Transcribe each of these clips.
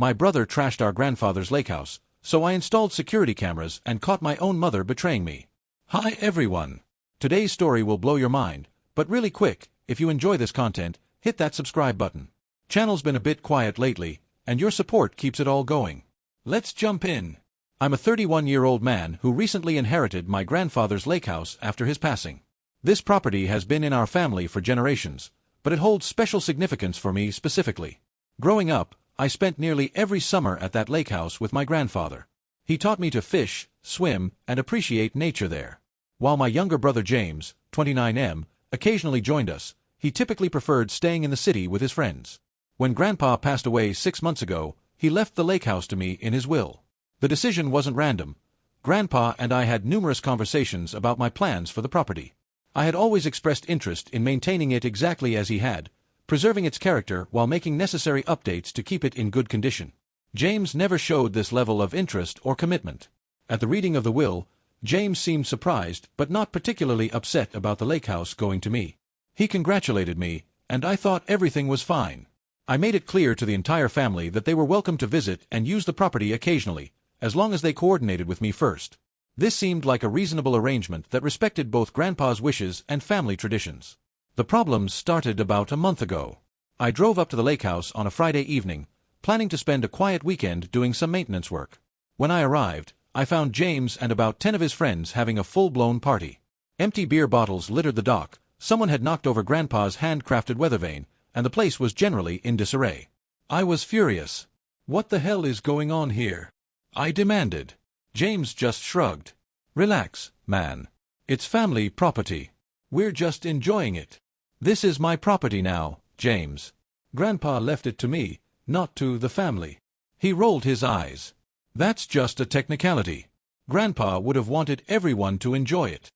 My brother trashed our grandfather's lake house, so I installed security cameras and caught my own mother betraying me. Hi everyone! Today's story will blow your mind, but really quick, if you enjoy this content, hit that subscribe button. Channel's been a bit quiet lately, and your support keeps it all going. Let's jump in. I'm a 31-year-old man who recently inherited my grandfather's lake house after his passing. This property has been in our family for generations, but it holds special significance for me specifically. Growing up, I spent nearly every summer at that lake house with my grandfather. He taught me to fish, swim, and appreciate nature there. While my younger brother James, 29M, occasionally joined us, he typically preferred staying in the city with his friends. When Grandpa passed away 6 months ago, he left the lake house to me in his will. The decision wasn't random. Grandpa and I had numerous conversations about my plans for the property. I had always expressed interest in maintaining it exactly as he had, preserving its character while making necessary updates to keep it in good condition. James never showed this level of interest or commitment. At the reading of the will, James seemed surprised but not particularly upset about the lake house going to me. He congratulated me, and I thought everything was fine. I made it clear to the entire family that they were welcome to visit and use the property occasionally, as long as they coordinated with me first. This seemed like a reasonable arrangement that respected both Grandpa's wishes and family traditions. The problems started about a month ago. I drove up to the lake house on a Friday evening, planning to spend a quiet weekend doing some maintenance work. When I arrived, I found James and about 10 of his friends having a full-blown party. Empty beer bottles littered the dock, someone had knocked over Grandpa's handcrafted weather vane, and the place was generally in disarray. I was furious. "What the hell is going on here?" I demanded. James just shrugged. "Relax, man. It's family property. We're just enjoying it." "This is my property now, James. Grandpa left it to me, not to the family." He rolled his eyes. "That's just a technicality. Grandpa would have wanted everyone to enjoy it."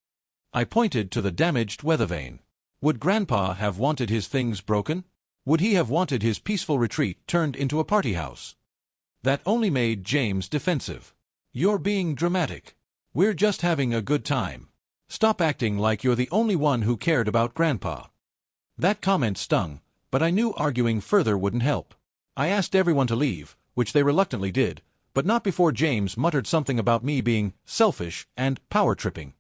I pointed to the damaged weather vane. Would Grandpa have wanted his things broken? Would he have wanted his peaceful retreat turned into a party house? That only made James defensive. "You're being dramatic. We're just having a good time. Stop acting like you're the only one who cared about Grandpa." That comment stung, but I knew arguing further wouldn't help. I asked everyone to leave, which they reluctantly did, but not before James muttered something about me being selfish and power-tripping.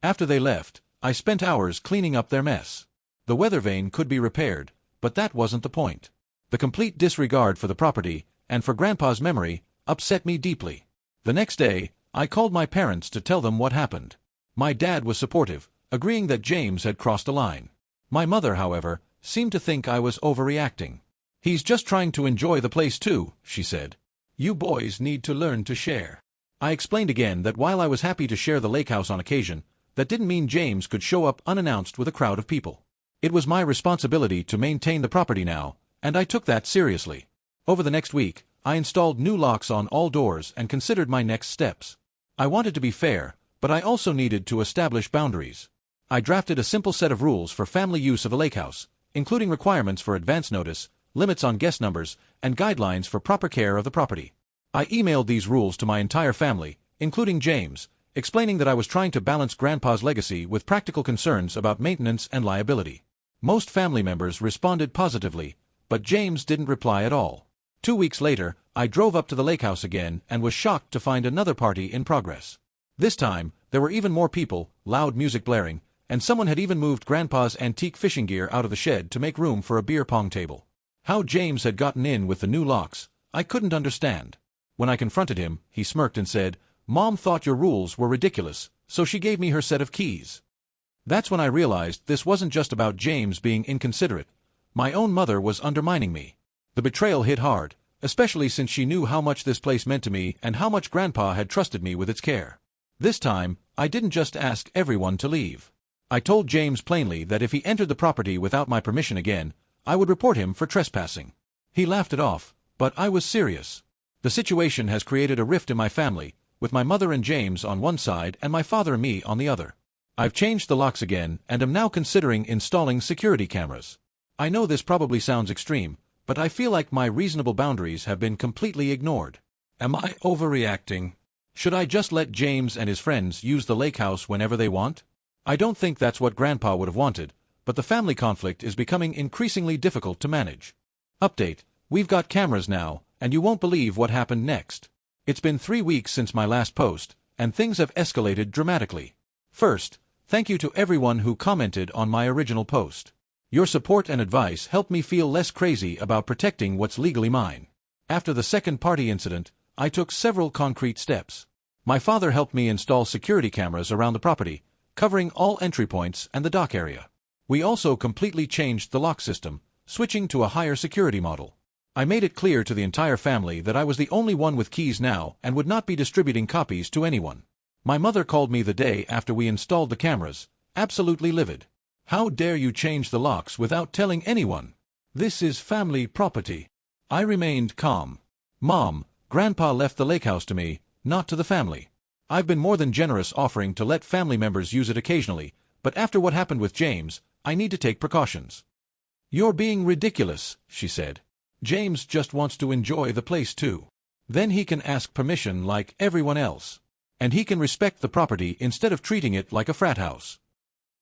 After they left, I spent hours cleaning up their mess. The weather vane could be repaired, but that wasn't the point. The complete disregard for the property, and for Grandpa's memory, upset me deeply. The next day, I called my parents to tell them what happened. My dad was supportive, agreeing that James had crossed a line. My mother, however, seemed to think I was overreacting. "He's just trying to enjoy the place too," she said. "You boys need to learn to share." I explained again that while I was happy to share the lake house on occasion, that didn't mean James could show up unannounced with a crowd of people. It was my responsibility to maintain the property now, and I took that seriously. Over the next week, I installed new locks on all doors and considered my next steps. I wanted to be fair, but I also needed to establish boundaries. I drafted a simple set of rules for family use of the lake house, including requirements for advance notice, limits on guest numbers, and guidelines for proper care of the property. I emailed these rules to my entire family, including James, explaining that I was trying to balance Grandpa's legacy with practical concerns about maintenance and liability. Most family members responded positively, but James didn't reply at all. 2 weeks later, I drove up to the lake house again and was shocked to find another party in progress. This time, there were even more people, loud music blaring, and someone had even moved Grandpa's antique fishing gear out of the shed to make room for a beer pong table. How James had gotten in with the new locks, I couldn't understand. When I confronted him, he smirked and said, "Mom thought your rules were ridiculous, so she gave me her set of keys." That's when I realized this wasn't just about James being inconsiderate. My own mother was undermining me. The betrayal hit hard, especially since she knew how much this place meant to me and how much Grandpa had trusted me with its care. This time, I didn't just ask everyone to leave. I told James plainly that if he entered the property without my permission again, I would report him for trespassing. He laughed it off, but I was serious. The situation has created a rift in my family, with my mother and James on one side and my father and me on the other. I've changed the locks again and am now considering installing security cameras. I know this probably sounds extreme, but I feel like my reasonable boundaries have been completely ignored. Am I overreacting? Should I just let James and his friends use the lake house whenever they want? I don't think that's what Grandpa would have wanted, but the family conflict is becoming increasingly difficult to manage. Update: we've got cameras now, and you won't believe what happened next. It's been 3 weeks since my last post, and things have escalated dramatically. First, thank you to everyone who commented on my original post. Your support and advice helped me feel less crazy about protecting what's legally mine. After the second-party incident, I took several concrete steps. My father helped me install security cameras around the property, covering all entry points and the dock area. We also completely changed the lock system, switching to a higher security model. I made it clear to the entire family that I was the only one with keys now and would not be distributing copies to anyone. My mother called me the day after we installed the cameras, absolutely livid. How dare you change the locks without telling anyone? This is family property. I remained calm. Mom, Grandpa left the Lakehouse to me, not to the family. I've been more than generous offering to let family members use it occasionally, but after what happened with James, I need to take precautions. You're being ridiculous, she said. James just wants to enjoy the place too. Then he can ask permission like everyone else. And he can respect the property instead of treating it like a frat house.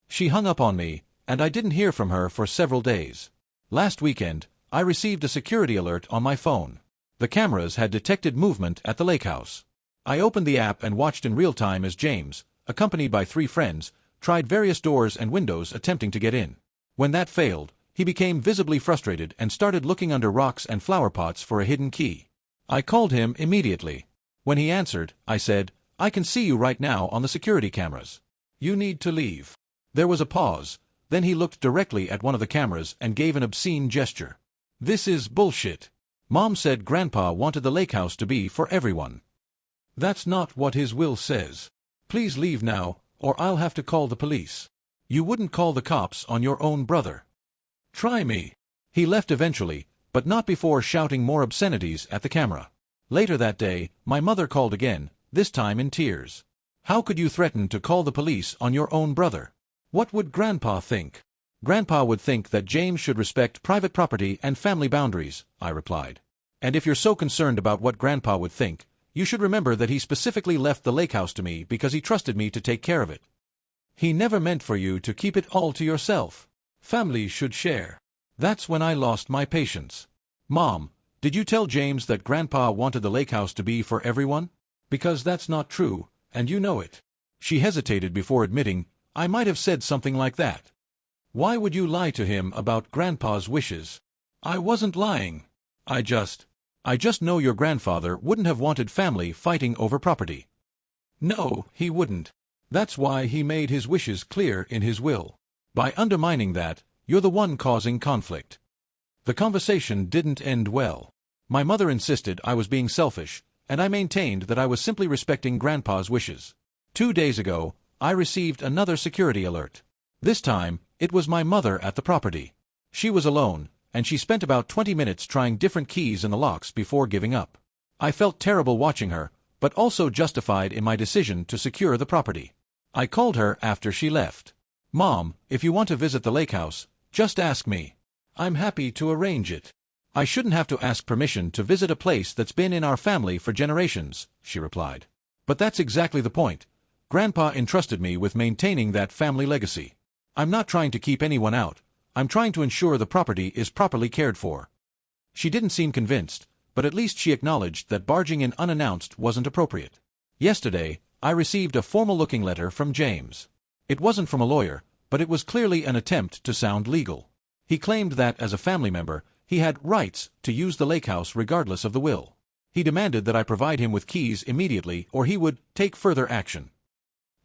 She hung up on me, and I didn't hear from her for several days. Last weekend, I received a security alert on my phone. The cameras had detected movement at the Lakehouse. I opened the app and watched in real time as James, accompanied by 3 friends, tried various doors and windows attempting to get in. When that failed, he became visibly frustrated and started looking under rocks and flower pots for a hidden key. I called him immediately. When he answered, I said, "I can see you right now on the security cameras. You need to leave." There was a pause, then he looked directly at one of the cameras and gave an obscene gesture. "This is bullshit. Mom said Grandpa wanted the Lakehouse to be for everyone. That's not what his will says. Please leave now, or I'll have to call the police." "You wouldn't call the cops on your own brother." "Try me." He left eventually, but not before shouting more obscenities at the camera. Later that day, my mother called again, this time in tears. "How could you threaten to call the police on your own brother? What would Grandpa think?" "Grandpa would think that James should respect private property and family boundaries," I replied. "And if you're so concerned about what Grandpa would think, you should remember that he specifically left the Lakehouse to me because he trusted me to take care of it. He never meant for you to keep it all to yourself. Family should share." That's when I lost my patience. "Mom, did you tell James that Grandpa wanted the Lakehouse to be for everyone? Because that's not true, and you know it." She hesitated before admitting, "I might have said something like that." "Why would you lie to him about Grandpa's wishes?" "I wasn't lying. I just know your grandfather wouldn't have wanted family fighting over property." "No, he wouldn't. That's why he made his wishes clear in his will. By undermining that, you're the one causing conflict." The conversation didn't end well. My mother insisted I was being selfish, and I maintained that I was simply respecting Grandpa's wishes. 2 days ago, I received another security alert. This time, it was my mother at the property. She was alone, and she spent about 20 minutes trying different keys in the locks before giving up. I felt terrible watching her, but also justified in my decision to secure the property. I called her after she left. "Mom, if you want to visit the Lakehouse, just ask me. I'm happy to arrange it." "I shouldn't have to ask permission to visit a place that's been in our family for generations," she replied. "But that's exactly the point. Grandpa entrusted me with maintaining that family legacy. I'm not trying to keep anyone out. I'm trying to ensure the property is properly cared for." She didn't seem convinced, but at least she acknowledged that barging in unannounced wasn't appropriate. Yesterday, I received a formal-looking letter from James. It wasn't from a lawyer, but it was clearly an attempt to sound legal. He claimed that, as a family member, he had rights to use the Lakehouse regardless of the will. He demanded that I provide him with keys immediately or he would take further action.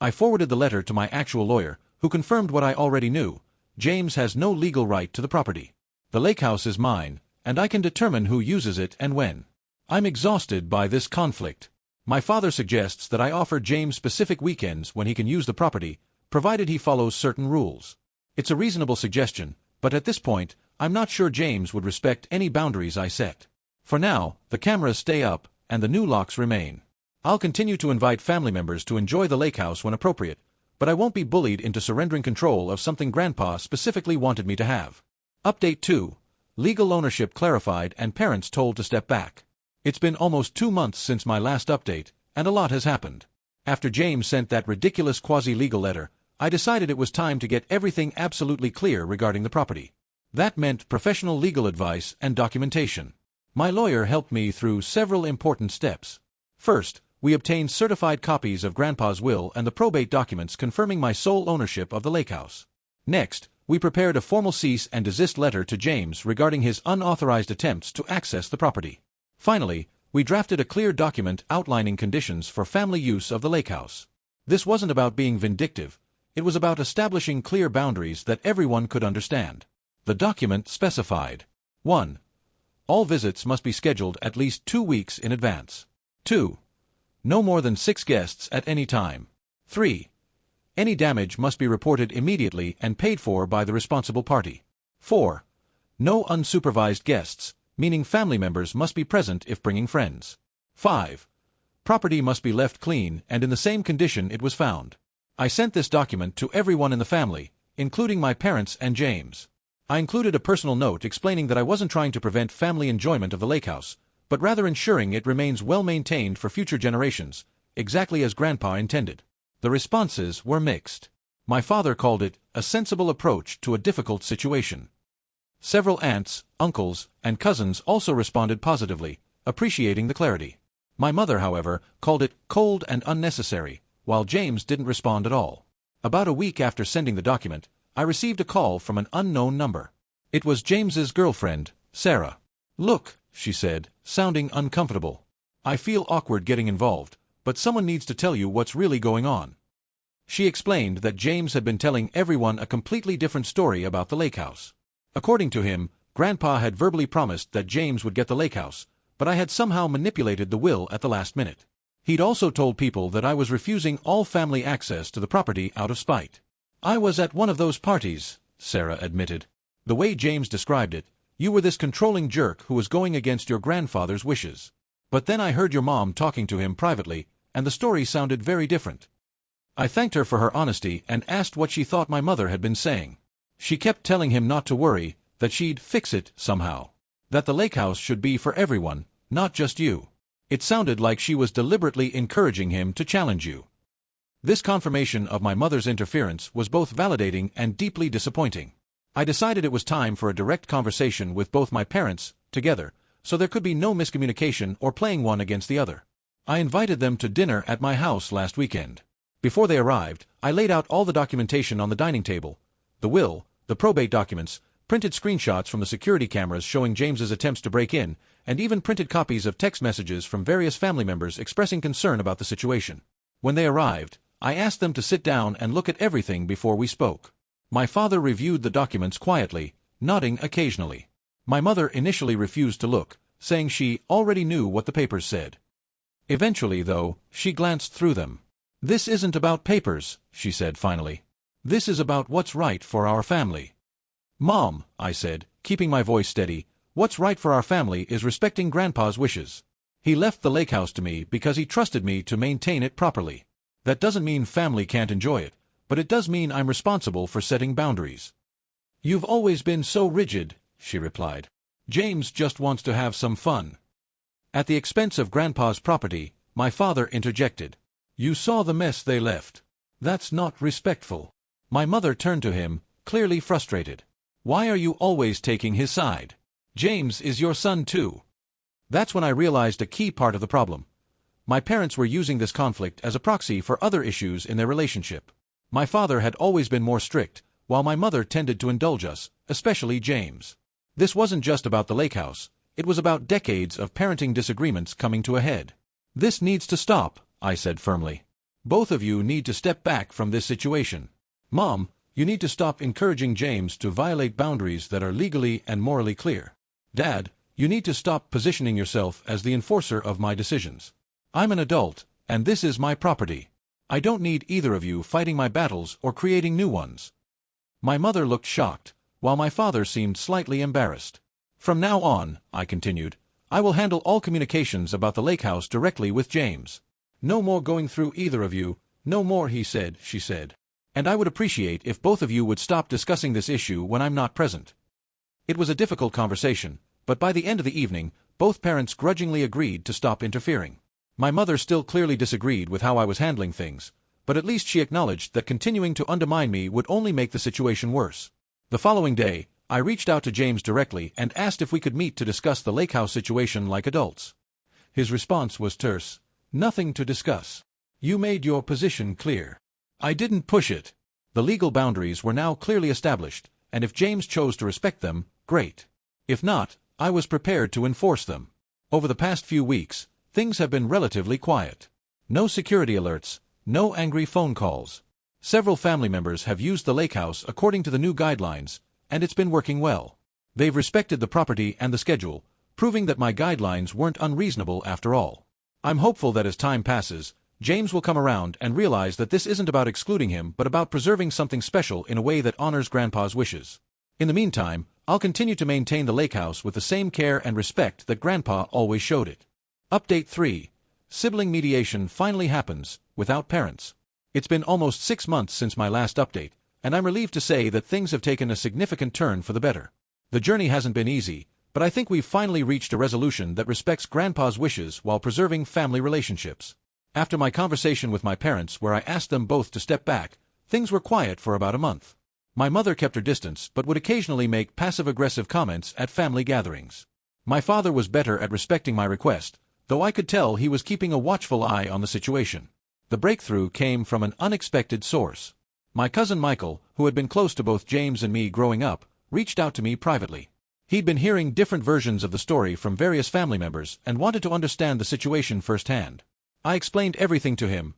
I forwarded the letter to my actual lawyer, who confirmed what I already knew. James has no legal right to the property. The Lakehouse is mine, and I can determine who uses it and when. I'm exhausted by this conflict. My father suggests that I offer James specific weekends when he can use the property, provided he follows certain rules. It's a reasonable suggestion, but at this point, I'm not sure James would respect any boundaries I set. For now, the cameras stay up, and the new locks remain. I'll continue to invite family members to enjoy the Lakehouse when appropriate, but I won't be bullied into surrendering control of something Grandpa specifically wanted me to have. Update 2. Legal ownership clarified and parents told to step back. It's been almost 2 months since my last update, and a lot has happened. After James sent that ridiculous quasi-legal letter, I decided it was time to get everything absolutely clear regarding the property. That meant professional legal advice and documentation. My lawyer helped me through several important steps. First, we obtained certified copies of Grandpa's will and the probate documents confirming my sole ownership of the Lakehouse. Next, we prepared a formal cease and desist letter to James regarding his unauthorized attempts to access the property. Finally, we drafted a clear document outlining conditions for family use of the Lakehouse. This wasn't about being vindictive, it was about establishing clear boundaries that everyone could understand. The document specified: 1. All visits must be scheduled at least 2 weeks in advance. 2. No more than 6 guests at any time. 3. Any damage must be reported immediately and paid for by the responsible party. 4. No unsupervised guests, meaning family members must be present if bringing friends. 5. Property must be left clean and in the same condition it was found. I sent this document to everyone in the family, including my parents and James. I included a personal note explaining that I wasn't trying to prevent family enjoyment of the Lakehouse, but rather ensuring it remains well maintained for future generations, exactly as Grandpa intended. The responses were mixed. My father called it a sensible approach to a difficult situation. Several aunts, uncles, and cousins also responded positively, appreciating the clarity. My mother, however, called it cold and unnecessary, while James didn't respond at all. About a week after sending the document, I received a call from an unknown number. It was James's girlfriend, Sarah. "Look," she said, sounding uncomfortable. "I feel awkward getting involved, but someone needs to tell you what's really going on." She explained that James had been telling everyone a completely different story about the Lakehouse. According to him, Grandpa had verbally promised that James would get the Lakehouse, but I had somehow manipulated the will at the last minute. He'd also told people that I was refusing all family access to the property out of spite. "I was at one of those parties," Sarah admitted. "The way James described it, you were this controlling jerk who was going against your grandfather's wishes. But then I heard your mom talking to him privately, and the story sounded very different." I thanked her for her honesty and asked what she thought my mother had been saying. She kept telling him not to worry, that she'd fix it somehow. That the Lakehouse should be for everyone, not just you. It sounded like she was deliberately encouraging him to challenge you. This confirmation of my mother's interference was both validating and deeply disappointing. I decided it was time for a direct conversation with both my parents, together, so there could be no miscommunication or playing one against the other. I invited them to dinner at my house last weekend. Before they arrived, I laid out all the documentation on the dining table: the will, the probate documents, printed screenshots from the security cameras showing James's attempts to break in, and even printed copies of text messages from various family members expressing concern about the situation. When they arrived, I asked them to sit down and look at everything before we spoke. My father reviewed the documents quietly, nodding occasionally. My mother initially refused to look, saying she already knew what the papers said. Eventually, though, she glanced through them. "This isn't about papers," she said finally. "This is about what's right for our family." "Mom," I said, keeping my voice steady, "what's right for our family is respecting Grandpa's wishes. He left the Lakehouse to me because he trusted me to maintain it properly. That doesn't mean family can't enjoy it, but it does mean I'm responsible for setting boundaries." "You've always been so rigid," she replied. "James just wants to have some fun." At the expense of Grandpa's property, my father interjected. "You saw the mess they left. That's not respectful." My mother turned to him, clearly frustrated. "Why are you always taking his side? James is your son too." That's when I realized a key part of the problem. My parents were using this conflict as a proxy for other issues in their relationship. My father had always been more strict, while my mother tended to indulge us, especially James. This wasn't just about the Lakehouse, it was about decades of parenting disagreements coming to a head. "This needs to stop," I said firmly. "Both of you need to step back from this situation. Mom, you need to stop encouraging James to violate boundaries that are legally and morally clear. Dad, you need to stop positioning yourself as the enforcer of my decisions. I'm an adult, and this is my property. I don't need either of you fighting my battles or creating new ones." My mother looked shocked, while my father seemed slightly embarrassed. "From now on," I continued, "I will handle all communications about the Lakehouse directly with James. No more going through either of you, no more he said, she said. And I would appreciate if both of you would stop discussing this issue when I'm not present." It was a difficult conversation, but by the end of the evening, both parents grudgingly agreed to stop interfering. My mother still clearly disagreed with how I was handling things, but at least she acknowledged that continuing to undermine me would only make the situation worse. The following day, I reached out to James directly and asked if we could meet to discuss the Lakehouse situation like adults. His response was terse. Nothing to discuss. You made your position clear. I didn't push it. The legal boundaries were now clearly established, and if James chose to respect them, great. If not, I was prepared to enforce them. Over the past few weeks, things have been relatively quiet. No security alerts, no angry phone calls. Several family members have used the Lakehouse according to the new guidelines, and it's been working well. They've respected the property and the schedule, proving that my guidelines weren't unreasonable after all. I'm hopeful that as time passes, James will come around and realize that this isn't about excluding him but about preserving something special in a way that honors Grandpa's wishes. In the meantime, I'll continue to maintain the Lakehouse with the same care and respect that Grandpa always showed it. Update 3. Sibling mediation finally happens, without parents. It's been almost 6 months since my last update, and I'm relieved to say that things have taken a significant turn for the better. The journey hasn't been easy, but I think we've finally reached a resolution that respects Grandpa's wishes while preserving family relationships. After my conversation with my parents where I asked them both to step back, things were quiet for about a month. My mother kept her distance but would occasionally make passive-aggressive comments at family gatherings. My father was better at respecting my request, though I could tell he was keeping a watchful eye on the situation. The breakthrough came from an unexpected source. My cousin Michael, who had been close to both James and me growing up, reached out to me privately. He'd been hearing different versions of the story from various family members and wanted to understand the situation firsthand. I explained everything to him: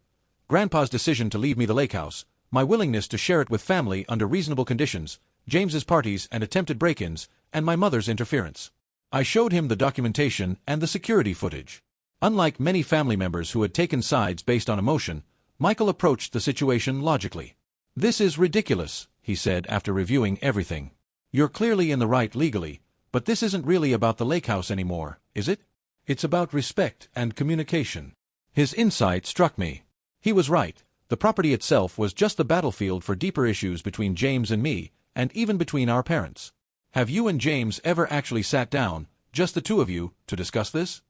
Grandpa's decision to leave me the Lakehouse, my willingness to share it with family under reasonable conditions, James's parties and attempted break-ins, and my mother's interference. I showed him the documentation and the security footage. Unlike many family members who had taken sides based on emotion, Michael approached the situation logically. "This is ridiculous," he said after reviewing everything. "You're clearly in the right legally, but this isn't really about the Lakehouse anymore, is it? It's about respect and communication." His insight struck me. He was right. The property itself was just the battlefield for deeper issues between James and me, and even between our parents. "Have you and James ever actually sat down, just the two of you, to discuss this?"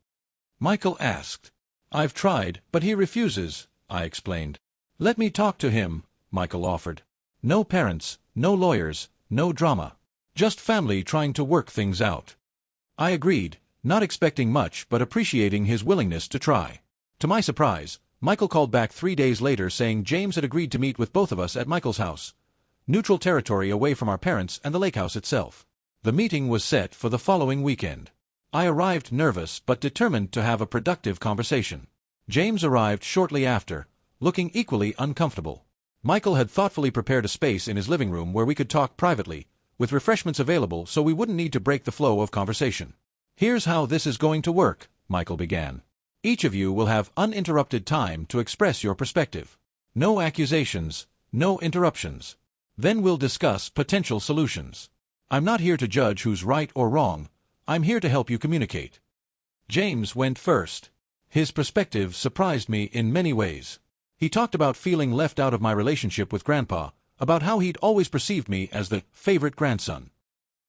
Michael asked. "I've tried, but he refuses," I explained. "Let me talk to him," Michael offered. "No parents, no lawyers, no drama. Just family trying to work things out." I agreed, not expecting much but appreciating his willingness to try. To my surprise, Michael called back 3 days later saying James had agreed to meet with both of us at Michael's house. Neutral territory away from our parents and the Lakehouse itself. The meeting was set for the following weekend. I arrived nervous but determined to have a productive conversation. James arrived shortly after, looking equally uncomfortable. Michael had thoughtfully prepared a space in his living room where we could talk privately, with refreshments available so we wouldn't need to break the flow of conversation. "Here's how this is going to work," Michael began. "Each of you will have uninterrupted time to express your perspective. No accusations, no interruptions. Then we'll discuss potential solutions. I'm not here to judge who's right or wrong. I'm here to help you communicate." James went first. His perspective surprised me in many ways. He talked about feeling left out of my relationship with Grandpa, about how he'd always perceived me as the favorite grandson.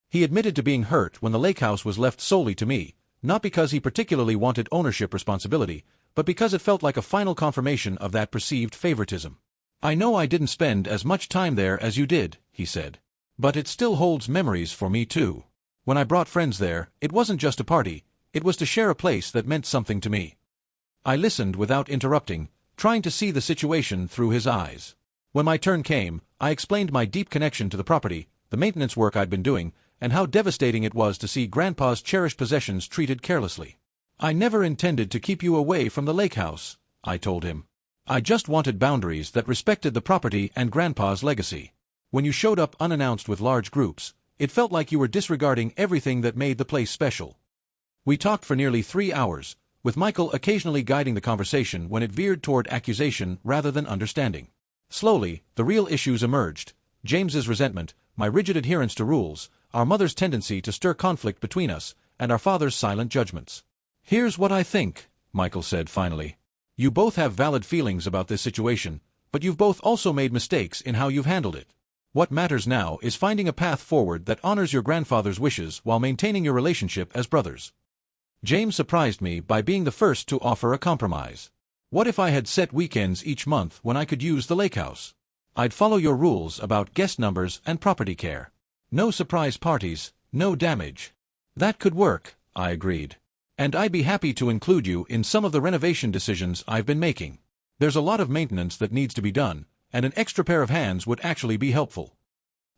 He admitted to being hurt when the Lakehouse was left solely to me, not because he particularly wanted ownership responsibility, but because it felt like a final confirmation of that perceived favoritism. "I know I didn't spend as much time there as you did," he said. "But it still holds memories for me too. When I brought friends there, it wasn't just a party, it was to share a place that meant something to me." I listened without interrupting, trying to see the situation through his eyes. When my turn came, I explained my deep connection to the property, the maintenance work I'd been doing, and how devastating it was to see Grandpa's cherished possessions treated carelessly. "I never intended to keep you away from the Lakehouse," I told him. "I just wanted boundaries that respected the property and Grandpa's legacy. When you showed up unannounced with large groups, it felt like you were disregarding everything that made the place special." We talked for nearly 3 hours, with Michael occasionally guiding the conversation when it veered toward accusation rather than understanding. Slowly, the real issues emerged: James's resentment, my rigid adherence to rules, our mother's tendency to stir conflict between us, and our father's silent judgments. "Here's what I think," Michael said finally. "You both have valid feelings about this situation, but you've both also made mistakes in how you've handled it. What matters now is finding a path forward that honors your grandfather's wishes while maintaining your relationship as brothers." James surprised me by being the first to offer a compromise. "What if I had set weekends each month when I could use the Lakehouse? I'd follow your rules about guest numbers and property care. No surprise parties, no damage. That could work, I agreed. And I'd be happy to include you in some of the renovation decisions I've been making. There's a lot of maintenance that needs to be done, and an extra pair of hands would actually be helpful.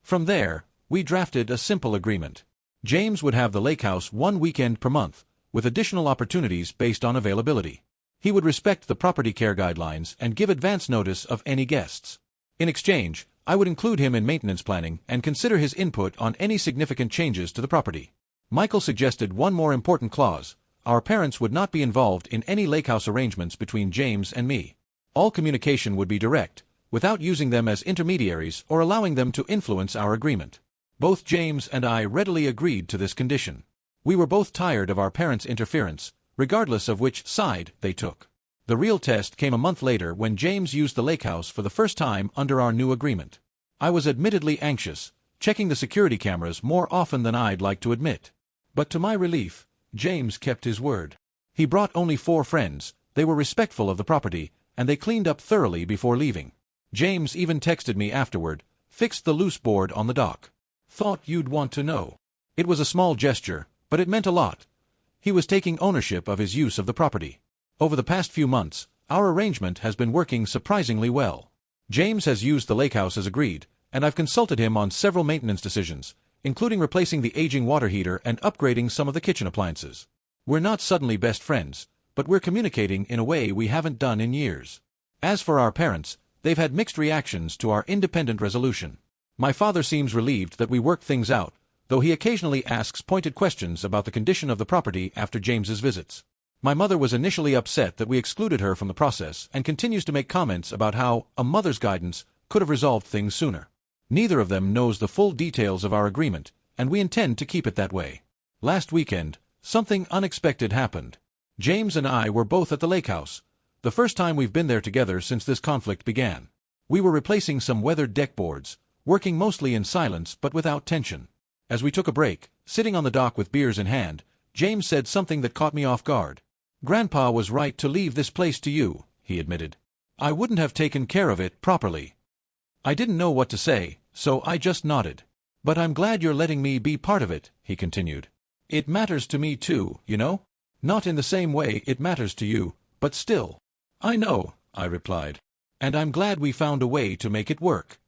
From there, we drafted a simple agreement. James would have the Lakehouse 1 weekend per month, with additional opportunities based on availability. He would respect the property care guidelines and give advance notice of any guests. In exchange, I would include him in maintenance planning and consider his input on any significant changes to the property. Michael suggested one more important clause: our parents would not be involved in any Lakehouse arrangements between James and me. All communication would be direct, without using them as intermediaries or allowing them to influence our agreement. Both James and I readily agreed to this condition. We were both tired of our parents' interference, regardless of which side they took. The real test came a month later when James used the Lakehouse for the first time under our new agreement. I was admittedly anxious, checking the security cameras more often than I'd like to admit. But to my relief, James kept his word. He brought only 4 friends, they were respectful of the property, and they cleaned up thoroughly before leaving. James even texted me afterward, "Fixed the loose board on the dock. Thought you'd want to know." It was a small gesture, but it meant a lot. He was taking ownership of his use of the property. Over the past few months, our arrangement has been working surprisingly well. James has used the Lakehouse as agreed, and I've consulted him on several maintenance decisions, including replacing the aging water heater and upgrading some of the kitchen appliances. We're not suddenly best friends, but we're communicating in a way we haven't done in years. As for our parents, they've had mixed reactions to our independent resolution. My father seems relieved that we worked things out, though he occasionally asks pointed questions about the condition of the property after James's visits. My mother was initially upset that we excluded her from the process and continues to make comments about how a mother's guidance could have resolved things sooner. Neither of them knows the full details of our agreement, and we intend to keep it that way. Last weekend, something unexpected happened. James and I were both at the Lakehouse, the first time we've been there together since this conflict began. We were replacing some weathered deck boards, working mostly in silence but without tension. As we took a break, sitting on the dock with beers in hand, James said something that caught me off guard. "Grandpa was right to leave this place to you," he admitted. "I wouldn't have taken care of it properly." I didn't know what to say, so I just nodded. "But I'm glad you're letting me be part of it," he continued. "It matters to me too, you know? Not in the same way it matters to you, but still." "I know," I replied. "And I'm glad we found a way to make it work."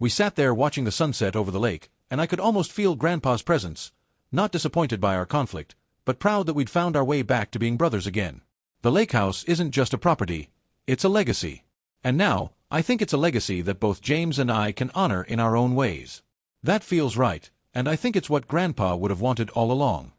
We sat there watching the sunset over the lake, and I could almost feel Grandpa's presence, not disappointed by our conflict, but proud that we'd found our way back to being brothers again. The Lakehouse isn't just a property, it's a legacy. And now, I think it's a legacy that both James and I can honor in our own ways. That feels right, and I think it's what Grandpa would have wanted all along.